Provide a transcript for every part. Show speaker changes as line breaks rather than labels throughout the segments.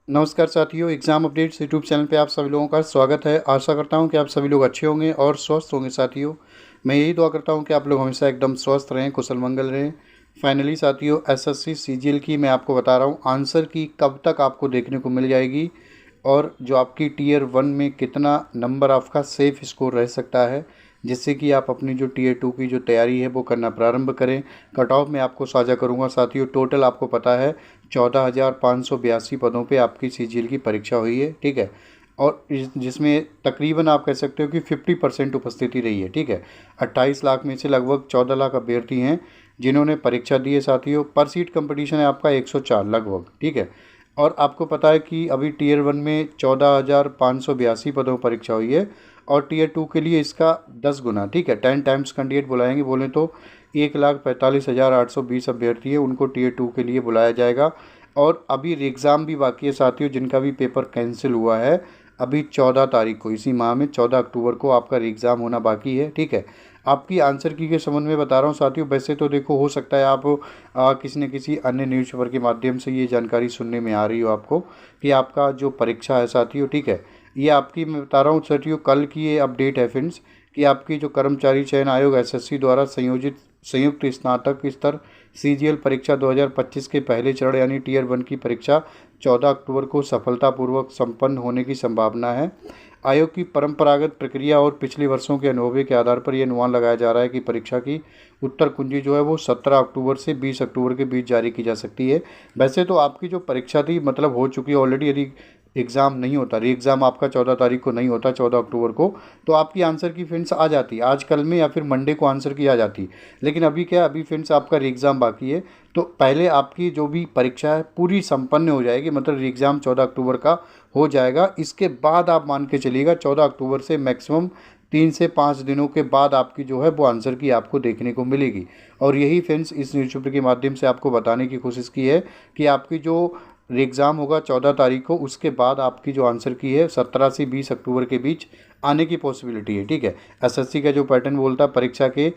नमस्कार साथियों, exam updates YouTube channel पे आप सभी लोगों का स्वागत है। आशा करता हूँ कि आप सभी लोग अच्छे होंगे और स्वस्थ होंगे साथियों। मैं यही दुआ करता हूँ कि आप लोग हमेशा एकदम स्वस्थ रहें, कुशल मंगल रहें। फाइनली साथियों, एसएससी सीजीएल की मैं आपको बता रहा हूँ आंसर की कब तक आपको देखने को मिल जाएगी और जो आपकी टियर 1 में कितना नंबर आपका सेफ़ स्कोर रह सकता है, जिससे कि आप अपनी जो टियर 2 की जो तैयारी है वो करना प्रारंभ करें। कट ऑफ मैं आपको साझा करूंगा साथियों। टोटल आपको पता है 14,582 पदों पे आपकी सीजीएल की परीक्षा हुई है, ठीक है। और जिसमें तकरीबन आप कह सकते हो कि 50% उपस्थिति रही है, ठीक है। 28 लाख में से लगभग 14 लाख अभ्यर्थी हैं जिन्होंने परीक्षा दी है साथियों। पर सीट कंपटीशन है आपका 104 लगभग, ठीक है। और आपको पता है कि अभी टियर 1 में 14,582 पदों पर परीक्षा हुई है और टियर 2 के लिए इसका 10 गुना, ठीक है। 10 टाइम्स कैंडिडेट बुलाएंगे, बोले तो 1,45,820 अभ्यर्थी है उनको टियर 2 के लिए बुलाया जाएगा। और अभी एग्ज़ाम भी बाकी है साथियों, जिनका भी पेपर कैंसिल हुआ है। अभी 14 तारीख को, इसी माह में 14 अक्टूबर को आपका एग्ज़ाम होना बाकी है, ठीक है। आपकी आंसर की के संबंध में बता रहा हूँ साथियों। वैसे तो देखो, हो सकता है आप किसी न किसी अन्य न्यूज़पेपर के माध्यम से ये जानकारी सुनने में आ रही हो आपको कि आपका जो परीक्षा है साथियों, ठीक है, ये आपकी मैं बता रहा हूँ साथियों, कल की ये अपडेट है फ्रेंड्स कि आपकी जो कर्मचारी चयन आयोग एसएससी द्वारा संयोजित संयुक्त स्नातक स्तर सीजीएल परीक्षा 2025 के पहले चरण यानी टियर 1 की परीक्षा 14 अक्टूबर को सफलतापूर्वक संपन्न होने की संभावना है। आयोग की परंपरागत प्रक्रिया और पिछले वर्षों के अनुभव के आधार पर यह अनुमान लगाया जा रहा है कि परीक्षा की उत्तर कुंजी जो है वो 17 अक्टूबर से 20 अक्टूबर के बीच जारी की जा सकती है। वैसे तो आपकी जो परीक्षा थी मतलब हो चुकी है ऑलरेडी। यदि एग्ज़ाम नहीं होता, री एग्ज़ाम आपका 14 तारीख को नहीं होता, 14 अक्टूबर को, तो आपकी आंसर की फ्रेंड्स आ जाती आज कल में या फिर मंडे को आंसर की आ जाती। लेकिन अभी क्या, अभी फ्रेंड्स आपका री एग्ज़ाम बाकी है। तो पहले आपकी जो भी परीक्षा है पूरी संपन्न हो जाएगी, मतलब री एग्ज़ाम 14 अक्टूबर का हो जाएगा। इसके बाद आप मान के चलिएगा 14 अक्टूबर से मैक्सिमम 3 से 5 दिनों के बाद आपकी जो है वो आंसर की आपको देखने को मिलेगी। और यही फ्रेंड्स इस न्यूज़पेपर के माध्यम से आपको बताने की कोशिश की है कि आपकी जो एग्ज़ाम होगा 14 तारीख को, उसके बाद आपकी जो आंसर की है 17 से 20 अक्टूबर के बीच आने की पॉसिबिलिटी है, ठीक है। एसएससी का जो पैटर्न बोलता है, परीक्षा के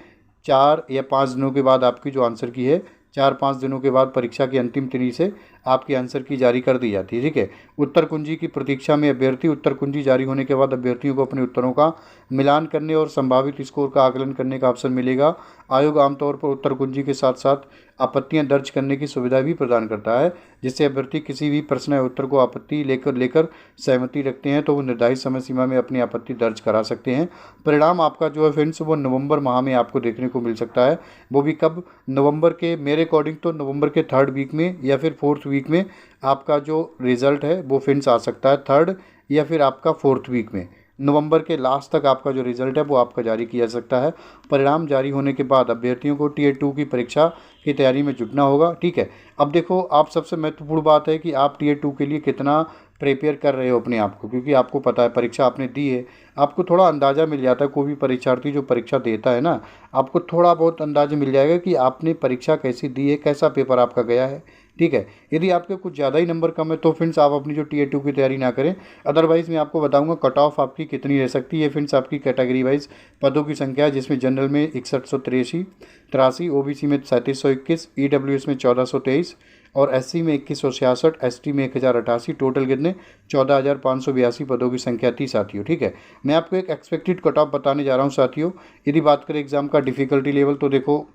4 या 5 दिनों के बाद आपकी जो आंसर की है, 4-5 दिनों के बाद परीक्षा की अंतिम तिथि से आपकी आंसर की जारी कर दी जाती है, ठीक है। उत्तर कुंजी की प्रतीक्षा में अभ्यर्थी, उत्तर कुंजी जारी होने के बाद अभ्यर्थियों को अपने उत्तरों का मिलान करने और संभावित स्कोर का आकलन करने का अवसर मिलेगा। आयोग आमतौर पर उत्तर कुंजी के साथ साथ आपत्तियां दर्ज करने की सुविधा भी प्रदान करता है, जिससे अभ्यर्थी किसी भी प्रश्न या उत्तर को आपत्ति लेकर सहमति रखते हैं तो वो निर्धारित समय सीमा में अपनी आपत्ति दर्ज करा सकते हैं। परिणाम आपका जो है फ्रेंड्स वो नवंबर माह में आपको देखने को मिल सकता है। वो भी कब, नवंबर के, मेरे अकॉर्डिंग तो नवंबर के 3rd वीक में या फिर 4th वीक में आपका जो रिज़ल्ट है वो फ्रेंड्स आ सकता है। 3rd या फिर आपका 4th वीक में, नवंबर के लास्ट तक आपका जो रिज़ल्ट है वो आपका जारी किया जा सकता है। परिणाम जारी होने के बाद अभ्यर्थियों को टियर 2 की परीक्षा की तैयारी में जुटना होगा, ठीक है। अब देखो, आप सबसे महत्वपूर्ण बात है कि आप टियर 2 के लिए कितना प्रिपेयर कर रहे हो अपने आप को, क्योंकि आपको पता है परीक्षा आपने दी है। आपको थोड़ा अंदाज़ा मिल जाता है, कोई भी परीक्षार्थी जो परीक्षा देता है ना, आपको थोड़ा बहुत अंदाज़ा मिल जाएगा कि आपने परीक्षा कैसी दी है, कैसा पेपर आपका गया है, ठीक है। यदि आपके कुछ ज़्यादा ही नंबर कम है तो फ्रेंड्स आप अपनी जो टियर 2 की तैयारी ना करें। अदरवाइज़ मैं आपको बताऊंगा कट ऑफ आपकी कितनी रह सकती है फ्रेंड्स। आपकी कैटेगरी वाइज पदों की संख्या है, जिसमें जनरल में 6183, ओबीसी में 3721, ईडब्ल्यूएस में 1423 और एससी में 2166, एसटी में 1088। टोटल कितने, 14,582 पदों की संख्या थी साथियों, ठीक है। मैं आपको एक एक्सपेक्टेड कट ऑफ बताने जा रहा हूँ साथियों। यदि बात करें एग्जाम का डिफ़िकल्टी लेवल, तो देखो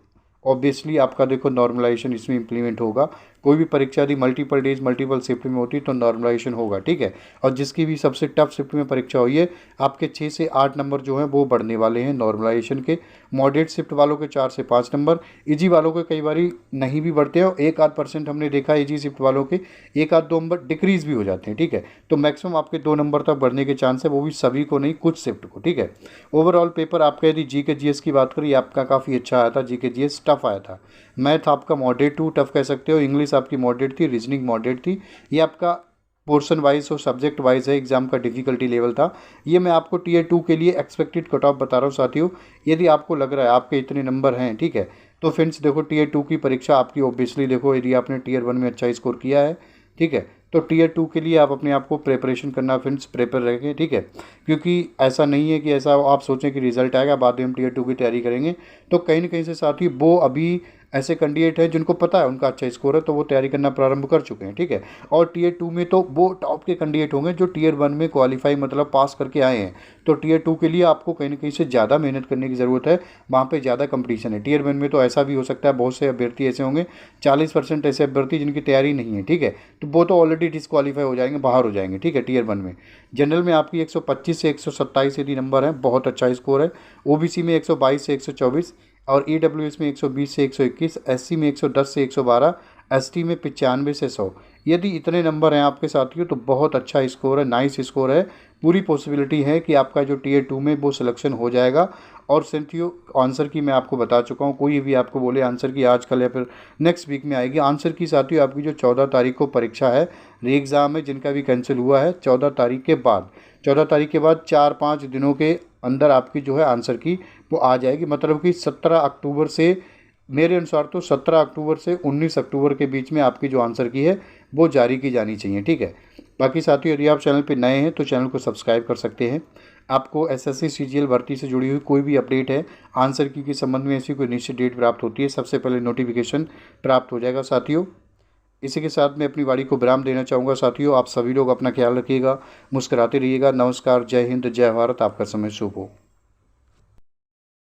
ऑब्वियसली आपका देखो नॉर्मलाइजेशन इसमें इंप्लीमेंट होगा। कोई भी परीक्षा यदि मल्टीपल डेज मल्टीपल शिफ्ट में होती तो नॉर्मलाइजेशन होगा, ठीक है। और जिसकी भी सबसे टफ शिफ्ट में परीक्षा हुई है, आपके 6 से 8 नंबर जो हैं वो बढ़ने वाले हैं नॉर्मलाइजेशन के। मॉडरेट शिफ्ट वालों के 4 से 5 नंबर, इजी वालों के कई बारी नहीं भी बढ़ते हैं और 1-8% हमने देखा है इजी शिफ्ट वालों के 1-2 नंबर डिक्रीज भी हो जाते हैं, ठीक है। तो मैक्सिमम आपके 2 नंबर तक बढ़ने के चांस है, वो भी सभी को नहीं, कुछ शिफ्ट को, ठीक है। ओवरऑल पेपर आपका यदि जी के जीएस की बात करें, आपका काफ़ी अच्छा आया था। जी के जीएस टफ आया था। मैथ आपका मॉडरेट टू टफ कह सकते हो, इंग्लिश आपकी मॉडरेट थी, रीजनिंग मॉडरेट थी। ये आपका पोर्शन वाइज और सब्जेक्ट वाइज है एग्जाम का डिफिकल्टी लेवल था। ये मैं आपको टियर 2 के लिए एक्सपेक्टेड कट ऑफ बता रहा हूँ साथियों। यदि आपको लग रहा है आपके इतने नंबर हैं, ठीक है, तो फ्रेंड्स देखो टियर 2 की परीक्षा आपकी ऑब्वियसली देखो, यदि आपने टियर 1 में अच्छा स्कोर किया है, ठीक है, तो टियर 2 के लिए आप अपने आप को प्रिपरेशन करना फ्रेंड्स प्रेपर रखें, ठीक है। क्योंकि ऐसा नहीं है कि ऐसा आप सोचें कि रिजल्ट आएगा बाद में हम टियर 2 की तैयारी करेंगे, तो कहीं ना कहीं से साथ ही वो अभी ऐसे कैंडिडेट हैं जिनको पता है उनका अच्छा स्कोर है, तो वो तैयारी करना प्रारंभ कर चुके हैं, ठीक है। और टियर 2 में तो वो टॉप के कैंडिडेट होंगे जो टियर 1 में क्वालिफाई मतलब पास करके आए हैं। तो टियर 2 के लिए आपको कहीं ना कहीं से ज़्यादा मेहनत करने की ज़रूरत है, वहाँ पे ज़्यादा कंपटीशन है। टियर 1 में तो ऐसा भी हो सकता है, बहुत से अभ्यर्थी ऐसे होंगे, 40% ऐसे अभ्यर्थी जिनकी तैयारी नहीं है, ठीक है, तो वो तो ऑलरेडी डिस्क्वालीफाई हो जाएंगे, बाहर हो जाएंगे, ठीक है। टियर 1 में जनरल में आपकी 125 से 127 यदि नंबर है, बहुत अच्छा स्कोर है। ओबीसी में 122 से 124 और ईडब्ल्यूएस में 120 से 121, एससी में 110 से 112, एसटी में 95 से 100। यदि इतने नंबर हैं आपके साथियों तो बहुत अच्छा स्कोर है, नाइस स्कोर है। पूरी पॉसिबिलिटी है कि आपका जो टियर 2 में वो सिलेक्शन हो जाएगा। और साथियों आंसर की मैं आपको बता चुका हूँ, कोई भी आपको बोले आंसर की आज कल या फिर नेक्स्ट वीक में आएगी आंसर की, साथियों आपकी जो 14 तारीख को परीक्षा है, री एग्ज़ाम है जिनका भी कैंसिल हुआ है, 14 तारीख के बाद, 14 तारीख के बाद 4-5 दिनों के अंदर आपकी जो है आंसर की वो आ जाएगी। मतलब कि 17 अक्टूबर से, मेरे अनुसार तो 17 अक्टूबर से 19 अक्टूबर के बीच में आपकी जो आंसर की है वो जारी की जानी चाहिए, ठीक है। बाकी साथियों यदि आप चैनल पे नए हैं तो चैनल को सब्सक्राइब कर सकते हैं। आपको एसएससी सीजीएल भर्ती से जुड़ी हुई कोई भी अपडेट है, आंसर की के संबंध में ऐसी कोई निश्चित डेट प्राप्त होती है, सबसे पहले नोटिफिकेशन प्राप्त हो जाएगा साथियों। इसी के साथ मैं अपनी वाणी को विराम देना चाहूँगा साथियों। आप सभी लोग अपना ख्याल रखिएगा, मुस्कुराते रहिएगा। नमस्कार, जय हिंद, जय भारत। आपका समय शुभ हो।